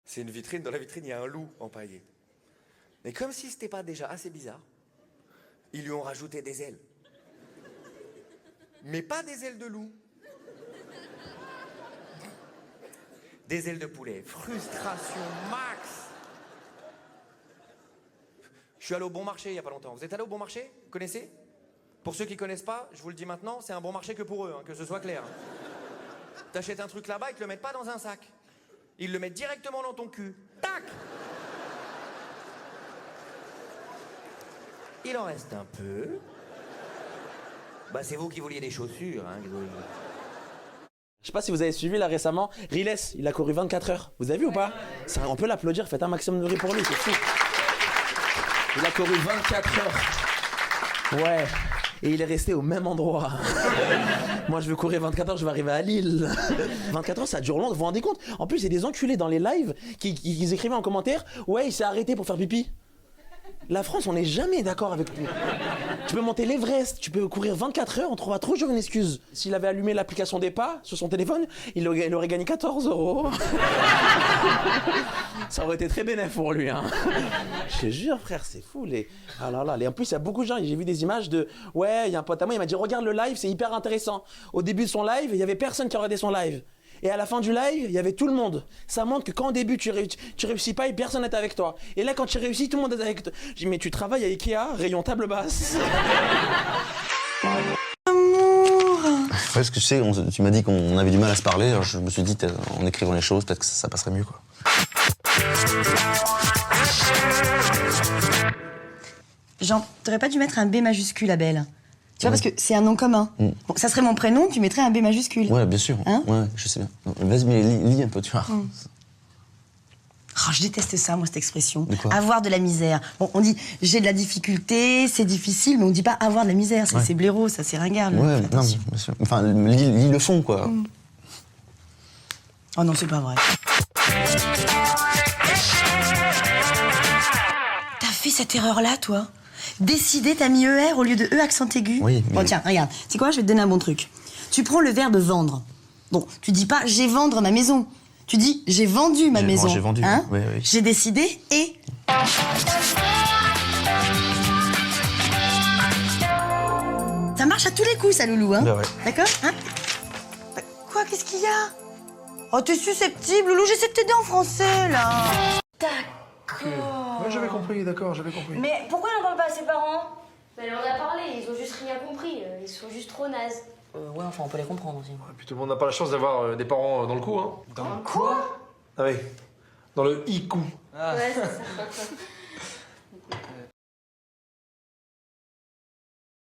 C'est une vitrine, dans la vitrine, il y a un loup empaillé. Mais comme si c'était pas déjà assez bizarre, ils lui ont rajouté des ailes. Mais pas des ailes de loup. Des ailes de poulet. Frustration max. Je suis allé au Bon Marché il y a pas longtemps. Vous êtes allé au Bon Marché? Vous connaissez? Pour ceux qui connaissent pas, je vous le dis maintenant, c'est un bon marché que pour eux, hein, que ce soit clair. T'achètes un truc là-bas, ils te le mettent pas dans un sac. Ils le mettent directement dans ton cul. Tac! Il en reste un peu. Bah c'est vous qui vouliez des chaussures, hein. Je sais pas si vous avez suivi là récemment, Riles, il a couru 24 heures. Vous avez vu ou pas? On peut l'applaudir, faites un maximum de bruit pour lui, c'est fou. Il a couru 24 heures. Ouais. Et il est resté au même endroit. Moi, je veux courir 24 heures, je vais arriver à Lille. 24 heures, ça dure longtemps, vous vous rendez compte? En plus, il y a des enculés dans les lives qui écrivaient en commentaire « Ouais, il s'est arrêté pour faire pipi ». La France, on n'est jamais d'accord avec lui. Tu peux monter l'Everest, tu peux courir 24 heures, on trouvera toujours une excuse. S'il avait allumé l'application des pas sur son téléphone, il aurait gagné 14 €. Ça aurait été très bénéfique pour lui, hein. Je te jure, frère, c'est fou. Ah là là. En plus, il y a beaucoup de gens, j'ai vu des images de... Ouais, il y a un pote à moi, il m'a dit, regarde le live, c'est hyper intéressant. Au début de son live, il y avait personne qui regardait son live. Et à la fin du live, il y avait tout le monde. Ça montre que quand au début tu réussis pas et personne n'est avec toi. Et là quand tu réussis, tout le monde est avec toi. J'ai dit mais tu travailles à Ikea, rayon table basse. Amour. Ouais, parce que tu sais, tu m'as dit qu'on avait du mal à se parler, alors je me suis dit en écrivant les choses, peut-être que ça passerait mieux quoi. Genre, t'aurais pas dû mettre un B majuscule à Belle. Tu vois, parce que c'est un nom commun. Bon, ça serait mon prénom, tu mettrais un B majuscule. Ouais, bien sûr. Hein? Ouais, je sais bien. Vas-y, mais lis un peu, tu vois. Oh, je déteste ça, moi, cette expression. De quoi? Avoir de la misère. Bon, on dit j'ai de la difficulté, c'est difficile, mais on dit pas avoir de la misère. C'est blaireau, ça, c'est ringard. Ouais, non, bien sûr. Enfin, lis le fond, quoi. Oh non, c'est pas vrai. T'as fait cette erreur-là, toi? Décider, t'as mis ER au lieu de E accent aigu. Oui, mais... Bon, tiens, regarde. Tu sais quoi, je vais te donner un bon truc. Tu prends le verbe vendre. Bon, tu dis pas j'ai vendre ma maison. Tu dis j'ai vendu ma maison. J'ai vendu, hein? oui. J'ai décidé et... Ça marche à tous les coups, ça, Loulou, hein? Bah ouais. D'accord, hein? Quoi, qu'est-ce qu'il y a? Oh, t'es susceptible, Loulou, j'essaie de t'aider en français, là. Ouais, j'avais compris, d'accord, j'avais compris. Mais pourquoi il n'en parle pas à ses parents? Mais elle en a parlé, ils ont juste rien compris, ils sont juste trop nazes. Ouais, enfin, on peut les comprendre aussi. Et puis tout le monde n'a pas la chance d'avoir des parents dans le coup, hein. Dans quoi? Ah oui, dans le i-coup. Ouais, c'est ça.